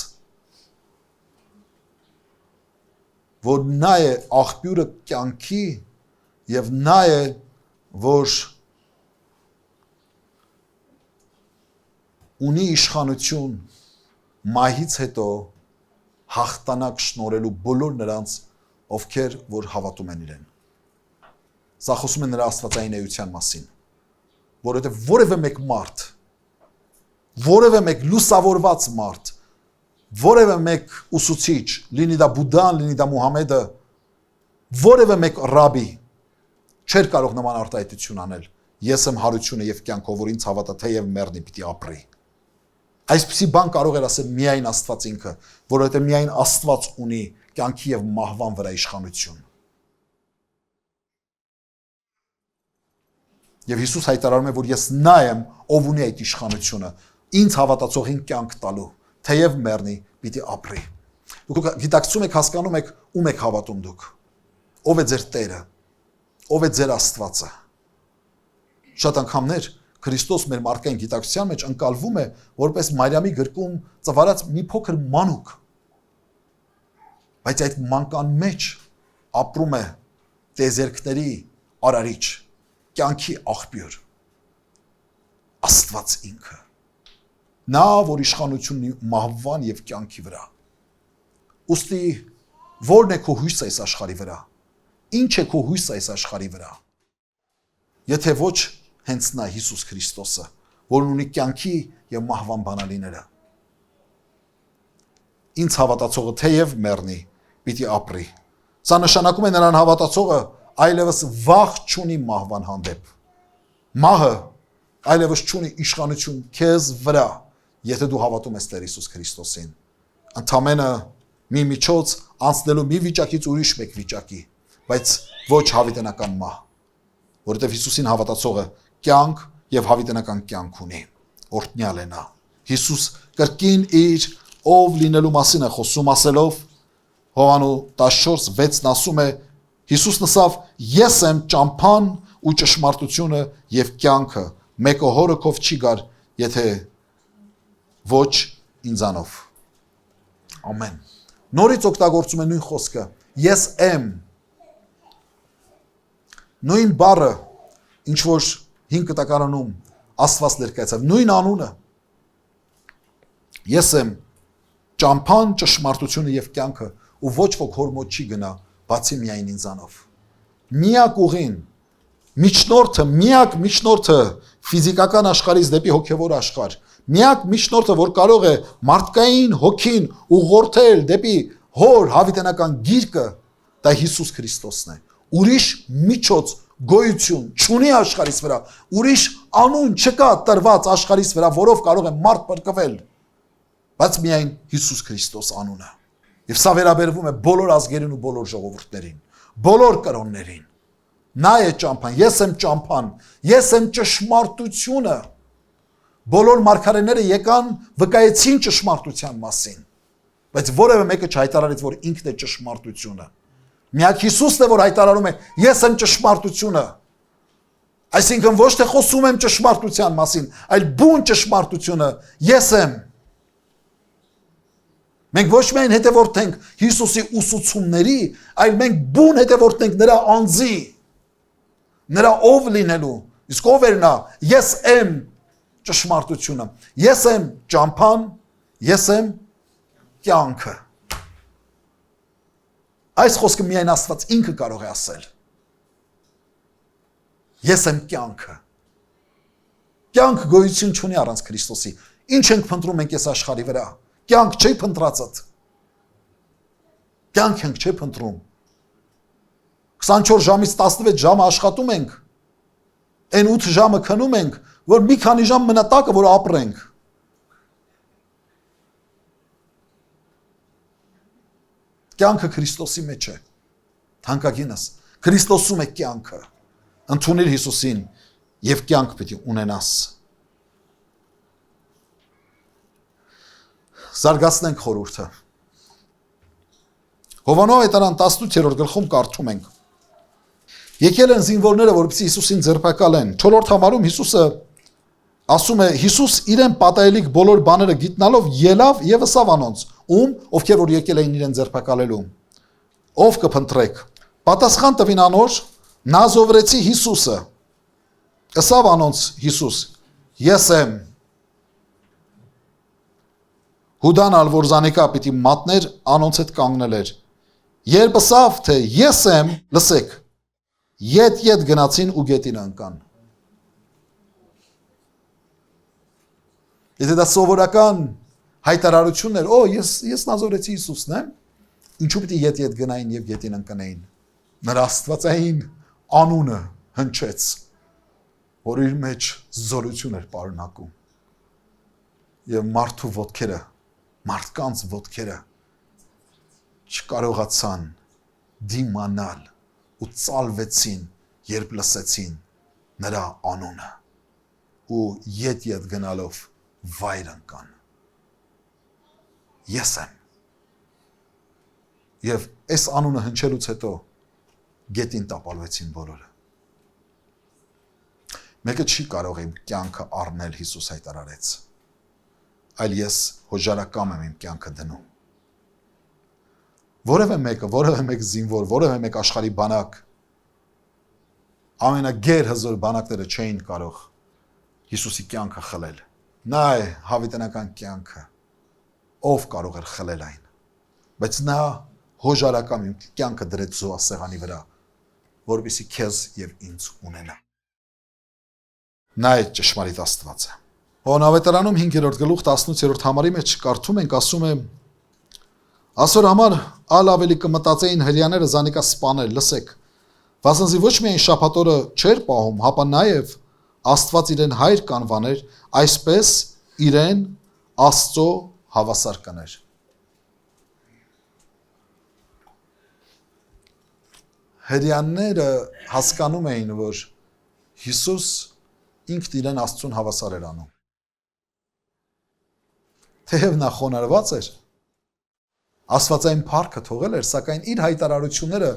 որ նա է աղբյուրը կյանքի եւ նա է, որ ունի իշխանություն մահից հետո հաղթանակ շնորհելու բոլոր նրանց, ովքեր որ հավատում են իրեն։ Սա խոսում է նրա աստվածային էության մասին, որովհետև որևէ մեկ մարդ, որևէ մեկ լուսավորված մարդ, որևէ մեկ ուսուցիչ, լինի դա Բուդդան, լինի դա Մուհամեդը, որևէ մեկ ռաբի չէր կարող նման արտահայտություն անել։ Ես եմ հարությունը եւ կյանքը, որ ինձ հավատա թեև մեռնի, պիտի ապրի։ Այսպիսի բան կարող էր ասել միայն Աստված ինքը, որովհետև միայն Աստված ունի կյանքի եւ մահվան վրա իշխանություն։ Եվ Հիսուս հայտարարում է, որ ես նա եմ, ով ունի այդ իշխանությունը, ինձ հավատացողին կյանք տալու, թեև մեռնի, պիտի ապրի։ Դուք գիտակցում եք, հասկանում եք, ում եք հավատում դուք։ Ով է ձեր Տերը, ով է ձեր Աստվածը։ Շատ անգամներ Քրիստոս մեր մարդկային գիտակցության մեջ ընկալվում է որպես Մարիամի գրկում ծվարած մի փոքր մանուկ։ Բայց այդ մանկան մեջ ապրում է տեզերքների արարիչ, կյանքի աղբյուր, Աստված ինքը։ Նա, որ իշխանություն ունի մահվան եւ կյանքի վրա։ Ուստի ո՞րն է քո հույսը այս աշխարհի վրա։ Ինչ է քո հույսը այս աշխարհի վրա։ Եթե ոչ հենց նա Հիսուս Քրիստոսը, որն ունի կյանքի եւ մահվան բանալիները։ Ինձ հավատացողը թեև մեռնի, պիտի ապրի։ Սա նշանակում է նրան հավատացողը այլևս վախ չունի մահվան հանդեպ։ Մահը այլևս չունի իշխանություն քեզ վրա, եթե դու հավատում ես Տեր Հիսուս Քրիստոսին։ Ընդամենը մի միջոց անցնելու մի վիճակից ուրիշ մեկ վիճակի, բայց ոչ հավիտենական մահ, որովհետև Հիսուսին հավատացողը կյանք եւ հավիտենական կյանք ունի։ Օրհնյալ է նա։ Հիսուս կրկին իր ով լինելու մասին է խոսում ասելով, Հովանու 14:6-ն ասում է, Հիսուս նսավ, ես եմ ճամփան ու ճշմարտությունը եւ կյանքը, մեկը հորը քով չի գար, եթե ոչ ինձանով։ Ամեն։ Նորից օգտագործում է նույն խոսքը, ես եմ։ Նույն բառը, ինչ որ 5 կտակարանում Աստված ներկայացավ, նույն անունը։ Ես եմ ճամփան, ճշմարտությունը եւ կյանքը, ու ոչ ոք հոր մոտ չի գնա, բացի միայն ինձանով։ Միակ ուղին, միջնորդը, միակ միջնորդը ֆիզիկական աշխարհից դեպի հոգևոր աշխարհ, միակ միջնորդը, որ կարող է մարդկային հոգին ուղղորդել դեպի հոր հավիտենական գիրկը, դա Հիսուս Քրիստոսն է։ Ուրիշ միջոց գոյություն չունի աշխարհիս վրա, ուրիշ անուն չկա տրված աշխարհիս վրա, որով կարող է մարդ բրկվել, բայց միայն Հիսուս Քրիստոս անունը։ Եվ սա վերաբերվում է բոլոր ազգերին ու բոլոր ժողովուրդներին, բոլոր կրոններին։ Նա է ճամփան, ես եմ ճամփան, ես եմ ճշմարտությունը։ Բոլոր մարգարեները եկան վկայեցին ճշմարտության մասին, բայց որևէ մեկը չհայտարարեց, որ ինքն է ճշմարտությունը։ Միակ Հիսուսն է, որ հայտարարում է, ես եմ ճշմարտությունը։ Այսինքն ոչ թե խոսում եմ ճշմարտության մասին, այլ բուն ճշմարտությունը, ես եմ։ Մենք ոչ միայն հետևորդ ենք Հիսուսի ուսուցումների, այլ մենք բուն հետևորդ ենք նրա անձի, նրա ով լինելու։ Իսկ ով էր նա, ես եմ ճշմարտությունը, ես եմ ճամփան, ես եմ կյանքը։ Այս խոսքը միայն Աստված ինքը կարող է ասել։ Ես եմ կյանքը։ Կյանք գոյություն չունի առանց Քրիստոսի։ Ինչ ենք փնտրում մենք այս աշխարհի վրա։ Կյանք չի փնտրածդ։ Կյանք ենք չի փնտրում։ 24 ժամից 16 ժամը աշխատում ենք։ Այն 8 ժամը քնում ենք, որ մի քանի ժամ մնա տակը, որ ապրենք։ Կյանքը Քրիստոսի մեջ է։ Թանկագինս, Քրիստոսում է կյանքը։ Ընդունիր Հիսուսին եւ կյանք պիտի ունենաս։ Զարգացնենք խորհուրդը։ Հովանոց Ավետարան 18-րդ գլխում կարդում ենք. Եկել են զինվորները, որպեսզի Հիսուսին ձերբակալեն։ 4-րդ համարում Հիսուսը ասում է, Հիսուս իրեն պատահելիք բոլոր բաները գիտնալով ելավ եւ ըսավ անոնց, ովքեր որ եկել էին իրեն ձերբակալելու։ Ով կփնտրեք։ Պատասխան տվին անոր Նազովրեցի Հիսուսը։ Ըսավ անոնց Հիսուս, ես եմ։ Հուդան ալ որ զանիկա պիտի մատներ անոնց հետ կանգնել էր։ Երբ ըսավ թե ես եմ, լսեք, ետ գնացին ու գետին ընկան։ Եթե դա սովորական հայտարարություն էր, ես Նազովրեցի Հիսուսն եմ, ինչու պիտի ետ գնային եւ գետին ընկնեին։ Նրա աստվածային անունը հնչեց, որ իր մեջ զորություն էր պարունակում։ Եվ մարդու ոտքերը, մարդկանց ոտքերը չկարողացան դիմանալ ու ծալվեցին, երբ լսեցին նրա անունը ու ետ գնալով վայր ընկան։ Ես եմ։ Եվ այս անունը հնչելուց հետո գետին տապալվեցին բոլորը։ Մեկը չի կարող իմ կյանքը առնել Հիսուս հայտարարեց, այլ ես հոժարակամ եմ իմ կյանքը դնում։ Որևէ մեկ զինվոր, որևէ մեկ աշխարհի բանակ, ամենագեր հզոր բանակները չէին կարող Հիսուսի կյանքը խլել։ Նա է հավիտենական կյանքը, ով կարող էր խլել այն, բայց նա հոժարակամ իմ կյանքը դրեց զոհասեղանի վրա, որպեսզի քեզ եւ ինձ ունենա։ Նա է ճշմարիտ Աստվածը։ Հովանոց 5-րդ գլուխ 18-րդ համարի մեջ կարդում ենք, ասում է. Այսօր համար ալ ավելի կմտածեին հրյաները զանիկա սպանել, լսեք, վասնզի ոչ միայն շաբաթ օրը չէր պահում, հապա նաև Աստված իրեն հայր կանվաներ, այսպես իրեն Աստծո հավասար կներ։ Հրյանները հասկանում էին, որ Հիսուս ինքն իրեն Աստծուն հավասար էր անում։ Թեև նա խոնարհված էր, աստվածային փառքը թողել էր, սակայն իր հայտարարությունները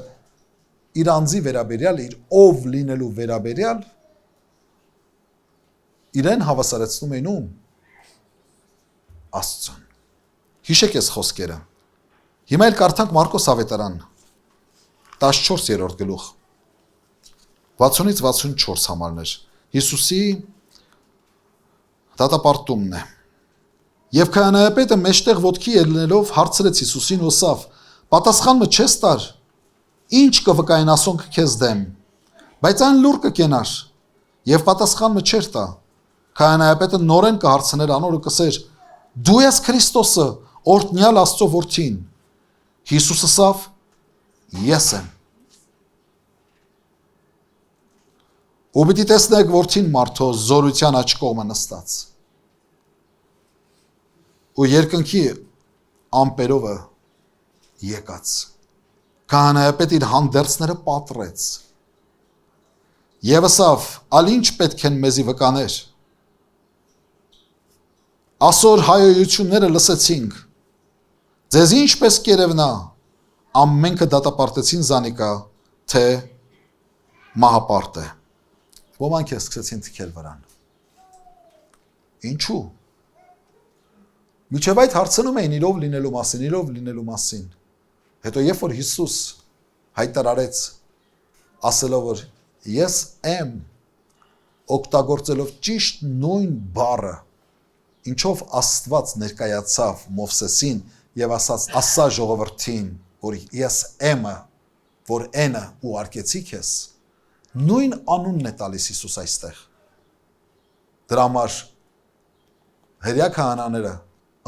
իր անձի վերաբերյալ, իր ով լինելու վերաբերյալ իրեն հավասարեցնում էին ում Աստծուն։ Հիշեք այս խոսքերը։ Հիմա էլ կարդանք Մարկոս Ավետարան 14-րդ գլուխ 60-ից 64 համարներ։ Հիսուսի դատապարտումն է։ Եվ քահանայապետը մեջտեղ ոտքի ելնելով հարցրեց Հիսուսին ու ասավ. պատասխանը չես տար, ինչ կվկային ասոնք քեզ դեմ, բայց այն լուր կկենար, եւ պատասխանը չէր տա։ Քահանայապետը նորեն կհարցներ անոր ու կսեր. դու ես Քրիստոսը, օրհնյալ Աստծո որդին։ Հիսուսը ասավ. ես եմ։ Ու պիտի տեսնեք որդին մարդո զորության աջ կողմը նստած։ Ու երկնքի ամպերովը եկած։ Քահանայապետը իր հանդերձները պատռեց։ Եվ ասավ. ալ ինչ պետք են մեզի վկաներ։ Այսօր հայոյությունները լսեցինք։ Ձեզ ինչպես կերևնա, ամենքը դատապարտեցին զանիկա, թե մահապարտ է։ Ոմանք սկսեցին թքել վրան։ Ինչու՞։ Միջև այդ հարցնում էին իրով լինելու մասին։ Հետո երբ որ Հիսուս հայտարարեց, ասելով որ ես եմ, օգտագործելով ճիշտ նույն բառը, ինչով Աստված ներկայացավ Մովսեսին եւ ասաց՝ ասա ժողովրդին, որ ես եմ-ը, որ N-ը ուղարկեցի քեզ, նույն անունն է տալիս Հիսուս այստեղ։ Դրա համար հրեա քահանաները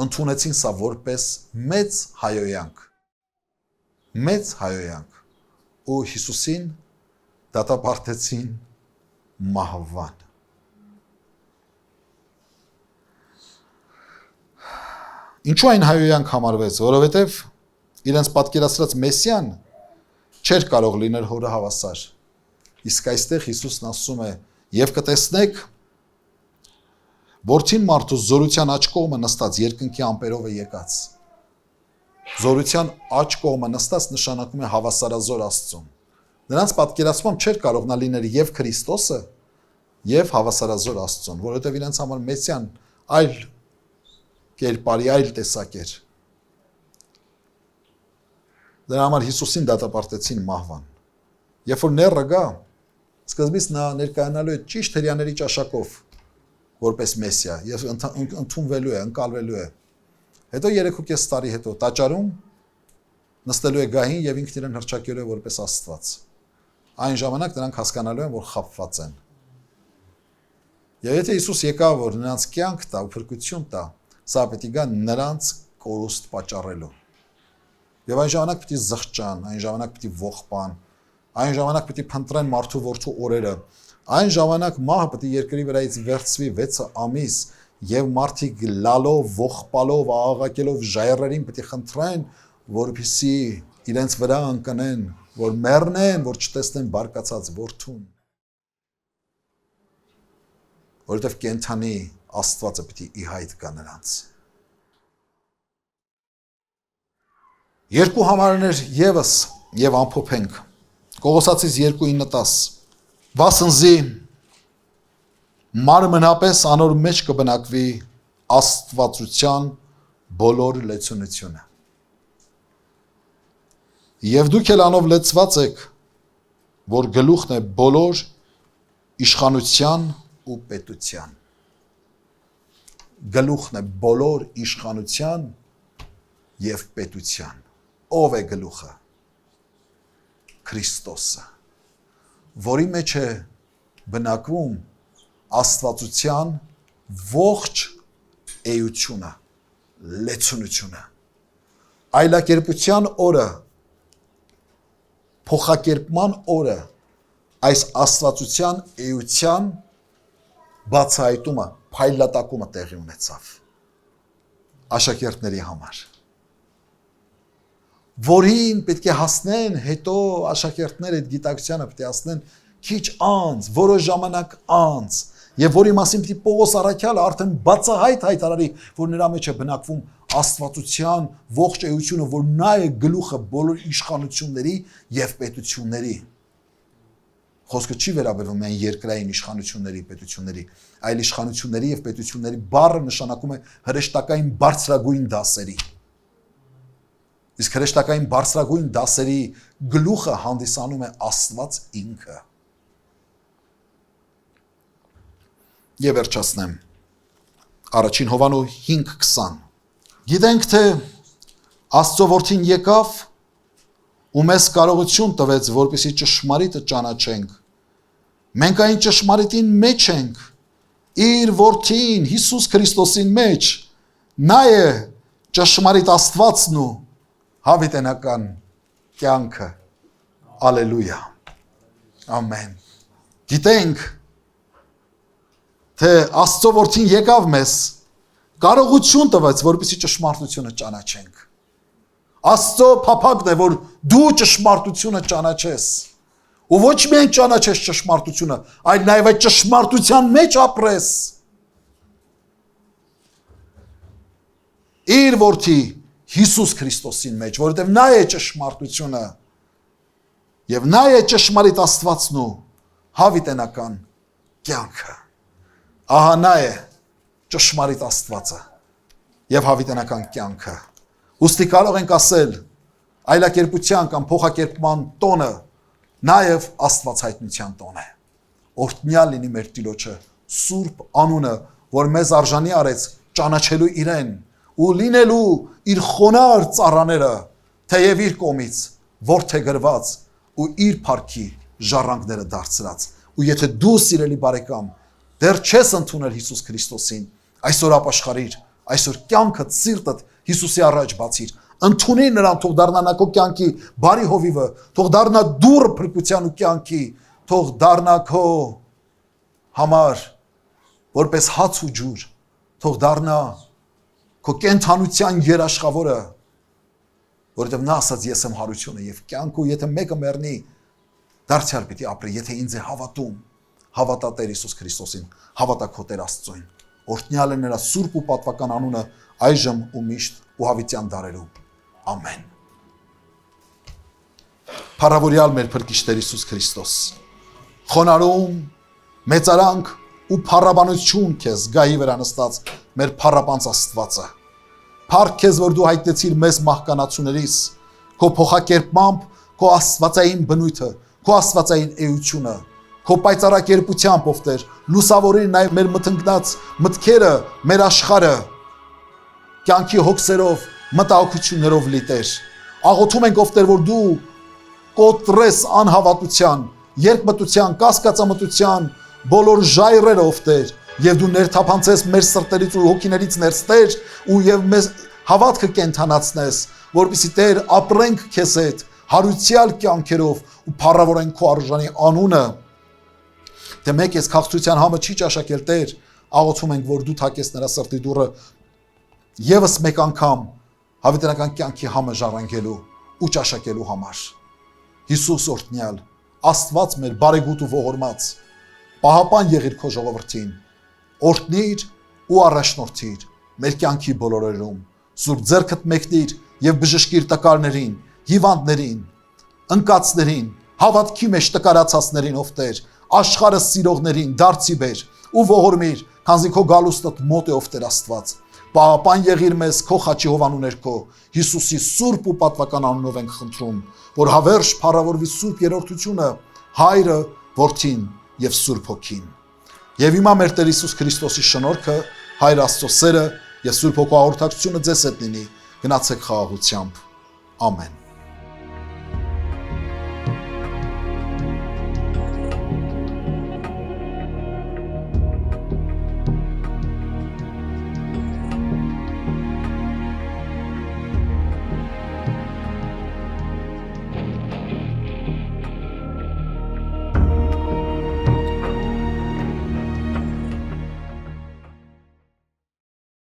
ընդունեցին սա որպես մեծ հայոյանք ու Հիսուսին դատապարտեցին մահվան։ Ինչու այն հայոյանք համարվեց, որովհետև իրենց պատկերացրած Մեսիան չէր կարող լինել հորը հավասար։ Իսկ այստեղ Հիսուսն ասում է. «Եվ կտեսնեք, որդին մարդու զորության աջ կողմը նստած երկնքի ամպերով է եկած»։ Զորության աջ կողմը նստած նշանակում է հավասարազոր Աստծուն։ Նրանց պատկերացմամբ չէր կարող նա լինել եւ Քրիստոսը, եւ հավասարազոր Աստծուն, որովհետև իրենց համար Մեսիան այլ կերպարի այլ տեսակ էր։ Դրա համար Հիսուսին դատապարտեցին մահվան։ Երբ որ նեռը գա, սկզբից նա ներկայանալու է ճիշտ հրեաների ճաշակով, որպես Մեսիա, եւ ընդունվելու է, ընկալվելու է։ Հետո 3.5 տարի հետո տաճարում նստելու է գահին եւ ինքն իրեն հռչակելու է որպես Աստված։ Այն ժամանակ նրանք հասկանալու են, որ խաբված են։ Եվ եթե Հիսուս եկավ, որ նրանց կյանք տա ու փրկություն տա, սա պետք է գա նրանց կորուստ պատճառելու։ Եվ այն ժամանակ պետք է զղջան, այն ժամանակ պետք է ողբան, այն ժամանակ պետք է փնտրեն մարդու որդու օրերը, այն ժամանակ մահը պետք է երկրի վրայից վերցվի 6 ամիս եւ մարդիկ լալով, ողբալով, աղաղակելով ժայռերին պետք է խնդրեն, որպեսզի իրենց վրա ընկնեն, որ մեռնեն, որ չտեսնեն բարկացած որդուն։ Որովհետև կենթանի Աստվածը պետք է ի հայտ գա նրանց։ Երկու համարներ եւս եւ ամփոփենք։ Կողոսացիս 2:9-10 Վասնզի մարմնապես անոր մեջ կբնակվի Աստվածության բոլոր լեցունությունը։ Եվ դուք էլ անով լեցված եք, որ գլուխն է բոլոր իշխանության ու պետության։ Գլուխն է բոլոր իշխանության եւ պետության։ Ով է գլուխը։ Քրիստոսը, որի մեջ է բնակվում Աստվածության ողջ էությունը, լեցունությունը։ Այլակերպության օրը, փոխակերպման օրը, այս Աստվածության էության բացահայտումը, փայլատակումը տեղի ունեցավ աշակերտների համար, որին պետք է հասնեն հետո աշակերտները այդ գիտակցությանը պետք է հասնեն քիչ անց, որոշ ժամանակ անց, եւ որի մասին պետք է Պողոս առաքյալը արդեն բացահայտ հայտարարի, որ նրա մեջ է բնակվում Աստվածության ողջ էությունը, որ նա է գլուխը բոլոր իշխանությունների եւ պետությունների։ Խոսքը չի վերաբերվում միայն երկրային իշխանությունների, պետությունների, այլ իշխանությունների եւ պետությունների բառը նշանակում է հրեշտակային բարձրագույն դասերի։ Իսկ հրեշտակային բարձրագույն դասերի գլուխը հանդիսանում է Աստված ինքը։ Եվ վերջացնեմ։ Առաջին Հովանու 5:20 Գիտենք, թե Աստծո որդին եկավ ու մեզ կարողություն տվեց, որպեսզի ճշմարիտը ճանաչենք։ Մենք այն ճշմարիտին մեջ ենք, իր որդին Հիսուս Քրիստոսին մեջ, նա է ճշմարիտ Աստվածն ու հավիտենական կյանքը։ Ալելույա։ Ամեն։ Գիտենք, թե Աստծո որդին եկավ մեզ, կարողություն տվեց, որպեսզի ճշմարտությունը ճանաչենք։ Աստծո փափագն է, որ դու ճշմարտությունը ճանաչես։ Ու ոչ միայն ճանաչես ճշմարտությունը, այլ նաև այդ ճշմարտության մեջ ապրես։ Իր որդի Հիսուս Քրիստոսին մեջ, որովհետև նա է ճշմարտությունը եւ նա է ճշմարիտ Աստվածն ու հավիտենական կյանքը։ Ահա նա է ճշմարիտ Աստվածը եւ հավիտենական կյանքը։ Ուստի կարող ենք ասել այլակերպության կամ փոխակերպման տոնը նաև Աստված հայտնության տոն է։ Օրհնյալ լինի մեր Տիրոջը սուրբ անունը, որ մեզ արժանի արեց ճանաչելու իրեն ու լինելու իր խոնար ծառաները, թեև իր կողմից որդեգրված ու իր փառքի ժառանգները դարձրած։ Ու եթե դու սիրելի բարեկամ դեռ չես ընդունել Հիսուս Քրիստոսին, այսօր ապաշխարիր, այսօր կյանքդ սիրտդ Հիսուսի առաջ բացիր, ընդունի նրան, թող դառնա նա քո կյանքի բարի հովիվը, թող դառնա դուռը փրկության ու կյանքի, թող դառնա քո համար որպես հաց ու ջուր, թող դառնա քո կենթանության երաշխավորը, որովհետև նա ասաց ես եմ հարությունը եւ կյանքը, եթե մեկը մեռնի, դարձյալ պիտի ապրի, եթե ինձ է հավատում, հավատա Տեր Հիսուս Քրիստոսին, հավատա քո Տեր Աստծուն։ Օրհնյալ է նրա սուրբ ու պատվական անունը այժմ ու միշտ ու հավիտյան դարերում։ Ամեն։ Փառավորյալ մեր Փրկիչներ Հիսուս Քրիստոս, խոնարհում, մեծարանք ու փառաբանություն քեզ գահի վրա նստած մեր փառապանց Աստվածը։ Փառք քեզ, որ դու հայտնեցիր մեզ մահկանացուներիս, քո փոխակերպմամբ, քո աստվածային բնույթը, քո աստվածային էությունը, քո պայծառակերպությամբ ով Տեր, լուսավորիր նաև մեր մթնկնած մտքերը, մեր աշխարհը, կյանքի հոգսերով, մտահոգություններով լի Տեր։ Աղոթում ենք ով Տեր, որ դու կոտրես անհավատության, երկմտության, կասկածամտության բոլոր ժայռերը ով Տեր, եւ դու ներթափանցես մեր սրտերից ու հոգիներից ներս Տեր, ու եւ մեզ հավատքը կենթանացնես, որպեսզի Տեր ապրենք քեզ հետ հարուցյալ կյանքերով ու փառավորենք քո արժանի անունը։ Թե մեկ ես քաղցրության համը չի ճաշակել Տեր, աղոթում ենք, որ դու թակես նրա սրտի դուռը եւս մեկ անգամ հավիտենական կյանքի համը ժառանգելու ու ճաշակելու համար։ Հիսուս օրհնյալ, Աստված մեր բարեգութ ու ողորմած, պահապան եղիր քո ժողովրդին, օրհնիր ու առաջնորդիր մեր կյանքի բոլորերում, սուրբ ձեռքդ մեկնիր եւ բժշկիր տկարներին, հիվանդներին, ընկածներին, հավատքի մեջ տկարացածներին ով Տեր, աշխարհը սիրողներին դարձի բեր ու ողորմիր, քանզի քո գալուստդ մոտ է ով Տեր Աստված։ Պահապան եղիր մեզ քո խաչի հովանու ներքո, Հիսուսի սուրբ ու պատվական անունով ենք խնդրում, որ հավերժ փառավորվի սուրբ երրորդությունը, Հայրը, Որդին եւ Սուրբ Հոգին։ Եվ հիմա մեր Տեր Հիսուս Քրիստոսի շնորհքը, Հայր Աստծո սերը եւ Սուրբ Հոգու հաղորդակցությունը ձեզ հետ լինի։ Գնացեք խաղաղությամբ։ Ամեն։